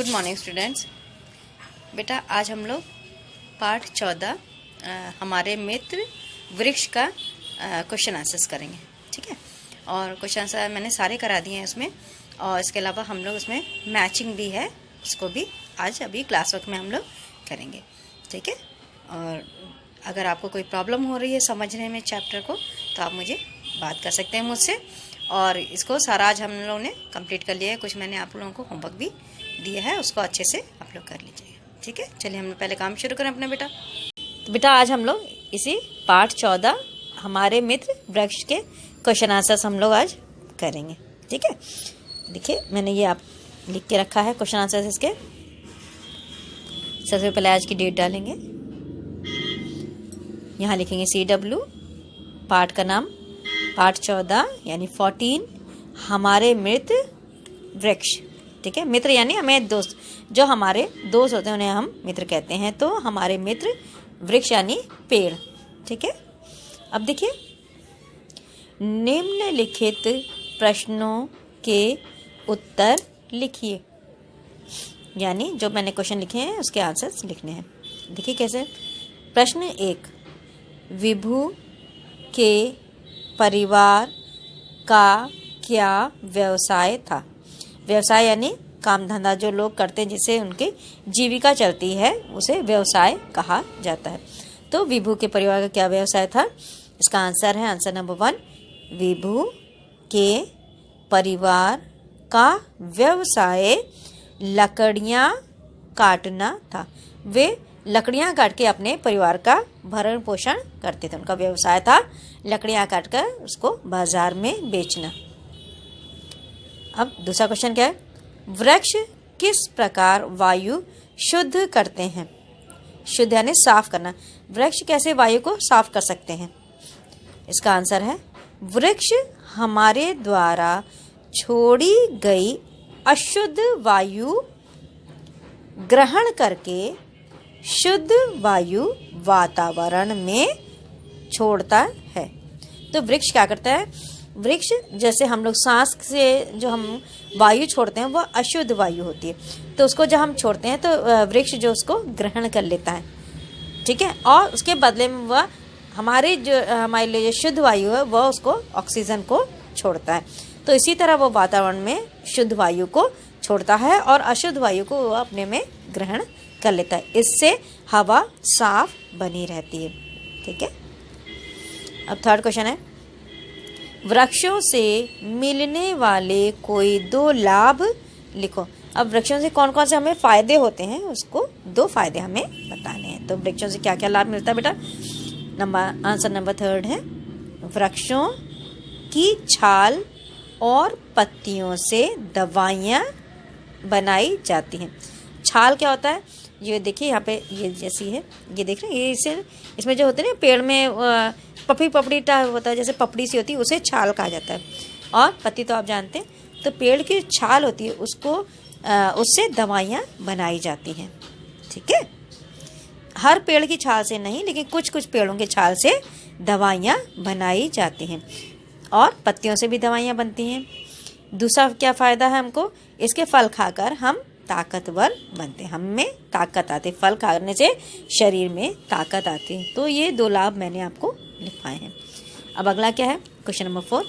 Good morning students. बेटा आज हम लोग पाठ 14 हमारे मित्र वृक्ष का क्वेश्चन आंसर्स करेंगे। ठीक है, और क्वेश्चन आंसर मैंने सारे करा दिए हैं उसमें, और इसके अलावा हम लोग उसमें मैचिंग भी है, उसको भी आज अभी क्लास वर्क में हम लोग करेंगे। ठीक है, और अगर आपको कोई प्रॉब्लम हो रही है समझने में चैप्टर को तो आप मुझे बात कर सकते हैं मुझसे, और इसको सारा आज हम लोगों ने कंप्लीट कर लिया है। कुछ मैंने आप लोगों को होमवर्क भी दिया है, उसको अच्छे से आप लोग कर लीजिएगा। ठीक है, चलिए हम लोग पहले काम शुरू करें अपना बेटा। तो बेटा आज हम लोग इसी पाठ 14 हमारे मित्र वृक्ष के क्वेश्चन आंसर्स हम लोग आज करेंगे। ठीक है, देखिए मैंने ये आप लिख के रखा है क्वेश्चन आंसर्स इसके। सबसे पहले आज की डेट डालेंगे, यहाँ लिखेंगे CW, पाठ का नाम पाठ 14 यानी 14 हमारे मित्र वृक्ष। ठीक है, मित्र यानी हमें दोस्त, जो हमारे दोस्त होते हैं उन्हें हम मित्र कहते हैं। तो हमारे मित्र वृक्ष यानी पेड़। ठीक है, अब देखिए निम्नलिखित प्रश्नों के उत्तर लिखिए, यानी जो मैंने क्वेश्चन लिखे हैं उसके आंसर्स लिखने हैं। देखिए कैसे। प्रश्न 1, विभू के परिवार का क्या व्यवसाय था। व्यवसाय यानी काम धंधा जो लोग करते हैं जिससे उनकी जीविका चलती है उसे व्यवसाय कहा जाता है। तो विभू के परिवार का क्या व्यवसाय था, इसका आंसर है आंसर नंबर 1, विभू के परिवार का व्यवसाय लकड़ियाँ काटना था। वे लकड़ियाँ काट के अपने परिवार का भरण पोषण करते थे। उनका व्यवसाय था लकड़ियाँ काट कर उसको बाजार में बेचना। अब दूसरा क्वेश्चन क्या है, वृक्ष किस प्रकार वायु शुद्ध करते हैं। शुद्ध यानी साफ करना। वृक्ष कैसे वायु को साफ कर सकते हैं, इसका आंसर है वृक्ष हमारे द्वारा छोड़ी गई अशुद्ध वायु ग्रहण करके शुद्ध वायु वातावरण में छोड़ता है। तो वृक्ष क्या करता है, वृक्ष जैसे हम लोग सांस से जो हम वायु छोड़ते हैं वह अशुद्ध वायु होती है, तो उसको जब हम छोड़ते हैं तो वृक्ष जो उसको ग्रहण कर लेता है। ठीक है, और उसके बदले में वह हमारे लिए जो शुद्ध वायु है वह उसको ऑक्सीजन को छोड़ता है। तो इसी तरह वो वातावरण में शुद्ध वायु को छोड़ता है और अशुद्ध वायु को वह अपने में ग्रहण कर लेता है। इससे हवा साफ बनी रहती है। ठीक है, अब थर्ड क्वेश्चन है, वृक्षों से मिलने वाले कोई 2 लाभ लिखो। अब वृक्षों से कौन कौन से हमें फायदे होते हैं उसको 2 फायदे हमें बताने हैं। तो वृक्षों से क्या क्या लाभ मिलता है बेटा, आंसर नंबर 3 है, वृक्षों की छाल और पत्तियों से दवाइयाँ बनाई जाती हैं। छाल क्या होता है, ये देखिए यहाँ पे ये जैसी है, ये देख रहे हैं, ये इसमें जो होते हैं ना पेड़ में पपड़ी टाइप होता है, जैसे पपड़ी सी होती है उसे छाल कहा जाता है। और पत्ती तो आप जानते हैं, तो पेड़ की छाल होती है उसको उससे दवाइयाँ बनाई जाती हैं। ठीक है, हर पेड़ की छाल से नहीं, लेकिन कुछ कुछ पेड़ों की छाल से दवाइयाँ बनाई जाती हैं, और पत्तियों से भी दवाइयाँ बनती हैं। दूसरा क्या फ़ायदा है हमको, इसके फल खाकर हम ताकतवर बनते हैं, हमें ताकत आती है, फल खाने से शरीर में ताकत आती है। तो ये 2 लाभ मैंने आपको लिखवाए हैं। अब अगला क्या है, क्वेश्चन नंबर 4,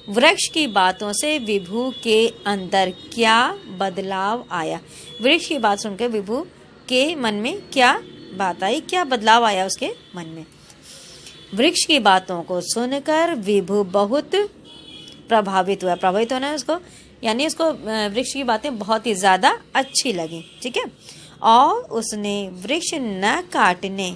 वृक्ष की बातों से विभू के अंदर क्या बदलाव आया। वृक्ष की बात सुनकर विभू के मन में क्या बात आई, क्या बदलाव आया उसके मन में। वृक्ष की बातों को सुनकर विभू बहुत प्रभावित हुआ। प्रभावित होना है उसको, यानी उसको वृक्ष की बातें बहुत ही ज़्यादा अच्छी लगी। ठीक है, और उसने वृक्ष न काटने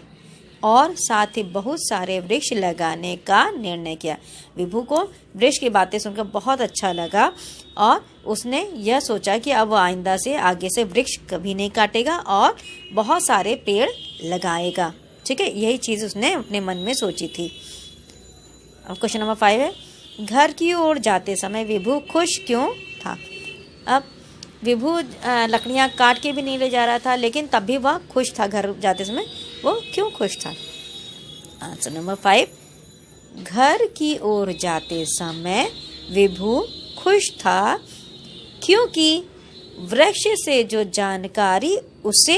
और साथ ही बहुत सारे वृक्ष लगाने का निर्णय किया। विभू को वृक्ष की बातें सुनकर बहुत अच्छा लगा और उसने यह सोचा कि अब आइंदा से आगे से वृक्ष कभी नहीं काटेगा और बहुत सारे पेड़ लगाएगा। ठीक है, यही चीज़ उसने अपने मन में सोची थी। अब क्वेश्चन नंबर 5 है, घर की ओर जाते समय विभू खुश क्यों था। अब विभू लकड़ियाँ काट के भी नहीं ले जा रहा था, लेकिन तब भी वह खुश था। घर जाते समय वो क्यों खुश था, आंसर नंबर 5, घर की ओर जाते समय विभू खुश था क्योंकि वृक्ष से जो जानकारी उसे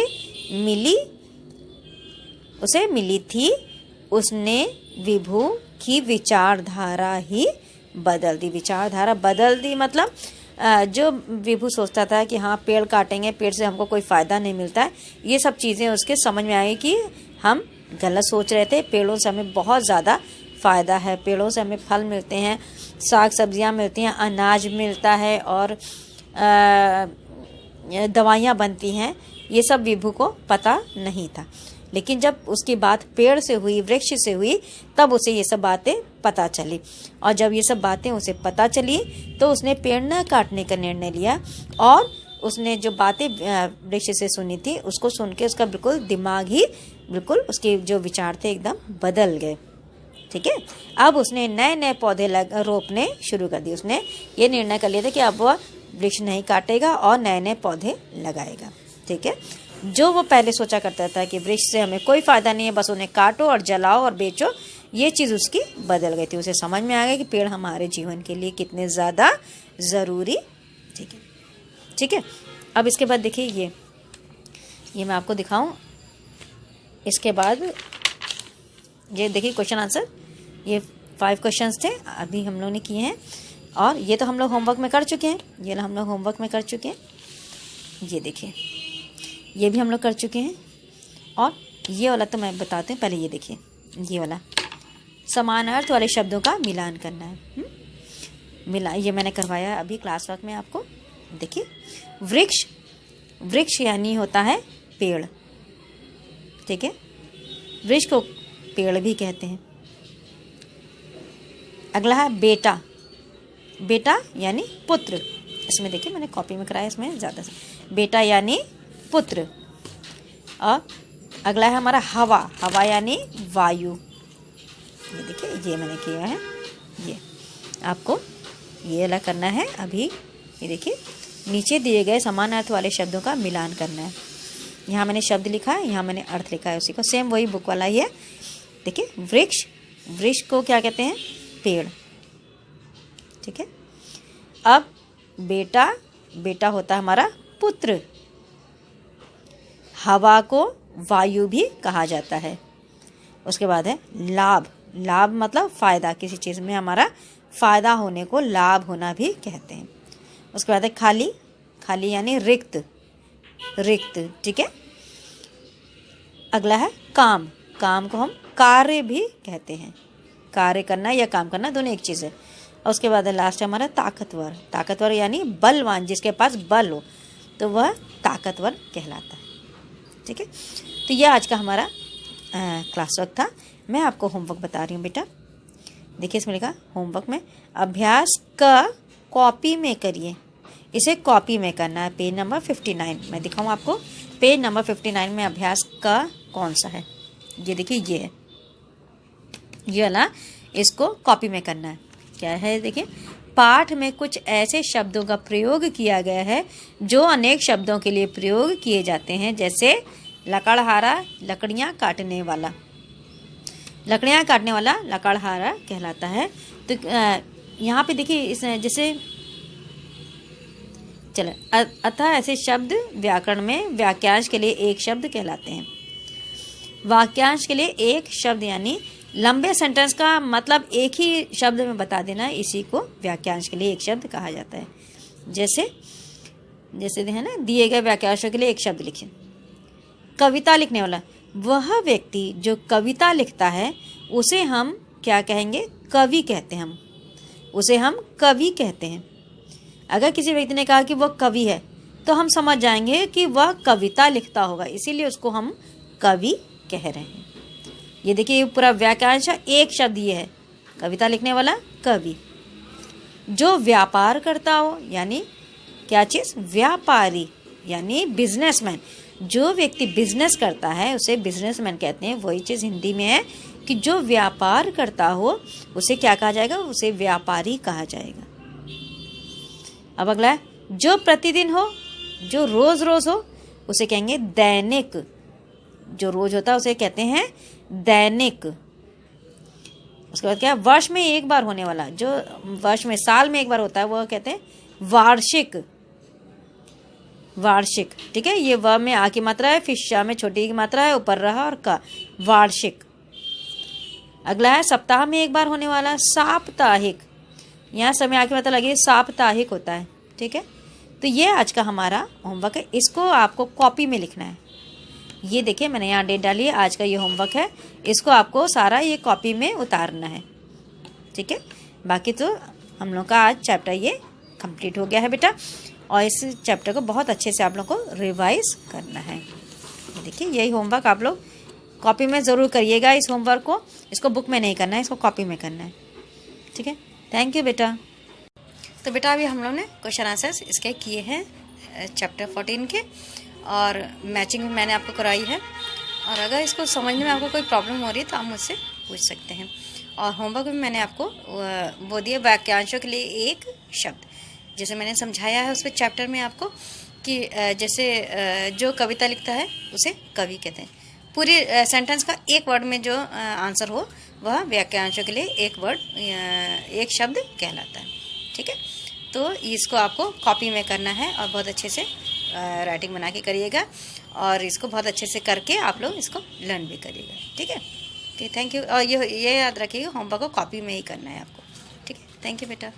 मिली थी, उसने विभु की विचारधारा ही बदल दी। विचारधारा बदल दी मतलब जो विभु सोचता था कि हाँ पेड़ काटेंगे, पेड़ से हमको कोई फ़ायदा नहीं मिलता है, ये सब चीज़ें उसके समझ में आई कि हम गलत सोच रहे थे। पेड़ों से हमें बहुत ज़्यादा फ़ायदा है, पेड़ों से हमें फल मिलते हैं, साग सब्जियां मिलती हैं, अनाज मिलता है और दवाइयाँ बनती हैं। ये सब विभु को पता नहीं था, लेकिन जब उसकी बात पेड़ से हुई, वृक्ष से हुई, तब उसे ये सब बातें पता चली। और जब ये सब बातें उसे पता चली तो उसने पेड़ न काटने का निर्णय लिया और उसने जो बातें वृक्ष से सुनी थी उसको सुन के उसका बिल्कुल दिमाग ही बिल्कुल उसके जो विचार थे एकदम बदल गए। ठीक है, अब उसने नए नए पौधे रोपने शुरू कर दिए। उसने ये निर्णय कर लिया था कि अब वह वृक्ष नहीं काटेगा और नए नए पौधे लगाएगा। ठीक है, जो वो पहले सोचा करता था कि वृक्ष से हमें कोई फ़ायदा नहीं है, बस उन्हें काटो और जलाओ और बेचो, ये चीज़ उसकी बदल गई थी। उसे समझ में आ गया कि पेड़ हमारे जीवन के लिए कितने ज़्यादा ज़रूरी। ठीक है, ठीक है। अब इसके बाद देखिए ये मैं आपको दिखाऊं। इसके बाद ये देखिए क्वेश्चन आंसर, ये 5 क्वेश्चंस थे अभी हम लोगों ने किए हैं और ये तो हम लोग होमवर्क में कर चुके हैं। ये हम लोग होमवर्क में कर चुके हैं। ये देखिए ये भी हम लोग कर चुके हैं। और ये वाला तो मैं बताते हैं, पहले ये देखिए, ये वाला समान अर्थ वाले शब्दों का मिलान करना है। ये मैंने करवाया अभी क्लास वर्क में आपको। देखिए वृक्ष यानी होता है पेड़। ठीक है, वृक्ष को पेड़ भी कहते हैं। अगला है बेटा। बेटा यानी पुत्र। इसमें देखिए मैंने कॉपी में कराया, इसमें ज़्यादा से बेटा यानी पुत्र। और अगला है हमारा हवा। हवा यानी वायु। ये देखिए ये मैंने किया है। ये आपको ये वाला करना है अभी। ये देखिए नीचे दिए गए समान अर्थ वाले शब्दों का मिलान करना है। यहाँ मैंने शब्द लिखा है, यहाँ मैंने अर्थ लिखा है, उसी को सेम वही बुक वाला ही है। देखिए वृक्ष को क्या कहते हैं? पेड़। ठीक है, अब बेटा होता है हमारा पुत्र। हवा को वायु भी कहा जाता है। उसके बाद है लाभ मतलब फ़ायदा, किसी चीज़ में हमारा फ़ायदा होने को लाभ होना भी कहते हैं। उसके बाद है खाली यानी रिक्त। ठीक है, अगला है काम को हम कार्य भी कहते हैं। कार्य करना या काम करना दोनों एक चीज़ है। और उसके बाद है लास्ट है हमारा ताकतवर यानी बलवान, जिसके पास बल हो तो वह ताकतवर कहलाता है। ठीक है, तो यह आज का हमारा क्लास वर्क था। मैं आपको होमवर्क बता रही हूँ बेटा। देखिए इसमें लिखा होमवर्क में अभ्यास का कॉपी में करिए। इसे कॉपी में करना है। पेज नंबर 59 मैं दिखाऊँ आपको। पेज नंबर 59 में अभ्यास का कौन सा है? ये देखिए ये है, ये वाला। इसको कॉपी में करना है। क्या है? देखिए पाठ में कुछ ऐसे शब्दों का प्रयोग किया गया है जो अनेक शब्दों के लिए प्रयोग किए जाते हैं, जैसे लकड़हारा लकड़ियाँ काटने वाला। लकड़हारा कहलाता है। तो यहाँ पे देखिए इस जैसे चलो अतः ऐसे शब्द व्याकरण में वाक्यांश के लिए एक शब्द कहलाते हैं। वाक्यांश के लिए एक शब्द यानी लंबे सेंटेंस का मतलब एक ही शब्द में बता देना, इसी को वाक्यांश के लिए एक शब्द कहा जाता है। जैसे है ना, दिए गए वाक्यांशों के लिए एक शब्द लिखें। कविता लिखने वाला, वह व्यक्ति जो कविता लिखता है उसे हम क्या कहेंगे? कवि कहते हैं। उसे हम कवि कहते हैं। अगर किसी व्यक्ति ने कहा कि वह कवि है तो हम समझ जाएंगे कि वह कविता लिखता होगा, इसीलिए उसको हम कवि कह रहे हैं। ये देखिए ये पूरा वाक्यांश एक शब्द ये है, कविता लिखने वाला कवि। जो व्यापार करता हो यानी क्या चीज़? व्यापारी यानी बिजनेसमैन। जो व्यक्ति बिजनेस करता है उसे बिजनेसमैन कहते हैं। वही चीज़ हिंदी में है कि जो व्यापार करता हो उसे क्या कहा जाएगा? उसे व्यापारी कहा जाएगा। अब अगला है जो प्रतिदिन हो, जो रोज़ हो उसे कहेंगे दैनिक। जो रोज होता है उसे कहते हैं दैनिक। उसके बाद क्या है? वर्ष में एक बार होने वाला, जो वर्ष में साल में एक बार होता है वह कहते हैं वार्षिक। वार्षिक। ठीक है, ये व में आ की मात्रा है, फिर श में छोटी की मात्रा है, ऊपर रहा और का, वार्षिक। अगला है सप्ताह में एक बार होने वाला, साप्ताहिक। यहाँ समय आ की मात्रा लगी, साप्ताहिक होता है। ठीक है, तो ये आज का हमारा होमवर्क है, इसको आपको कॉपी में लिखना है। ये देखिए मैंने यहाँ डेट डाली है, आज का ये होमवर्क है, इसको आपको सारा ये कॉपी में उतारना है। ठीक है, बाकी तो हम लोग का आज चैप्टर ये कंप्लीट हो गया है बेटा, और इस चैप्टर को बहुत अच्छे से आप लोग को रिवाइज करना है। देखिए यही होमवर्क आप लोग कॉपी में ज़रूर करिएगा। इस होमवर्क को, इसको बुक में नहीं करना है, इसको कॉपी में करना है। ठीक है, थैंक यू बेटा। तो बेटा अभी हम लोग ने क्वेश्चन आंसर्स इसके किए हैं चैप्टर 14 के, और मैचिंग भी मैंने आपको कराई है। और अगर इसको समझने में आपको कोई प्रॉब्लम हो रही है तो आप मुझसे पूछ सकते हैं। और होमवर्क में मैंने आपको वो दिए वाक्यांशों के लिए एक शब्द, जैसे मैंने समझाया है उस पर चैप्टर में आपको कि जैसे जो कविता लिखता है उसे कवि कहते हैं। पूरी सेंटेंस का एक वर्ड में जो आंसर हो वह वाक्यांशों के लिए एक वर्ड, एक शब्द कहलाता है। ठीक है, तो इसको आपको कॉपी में करना है और बहुत अच्छे से राइटिंग बना के करिएगा, और इसको बहुत अच्छे से करके आप लोग इसको लर्न भी करिएगा। ठीक है, ओके, थैंक यू। और ये याद रखिएगा होमवर्क को कॉपी में ही करना है आपको। ठीक है, थैंक यू बेटा।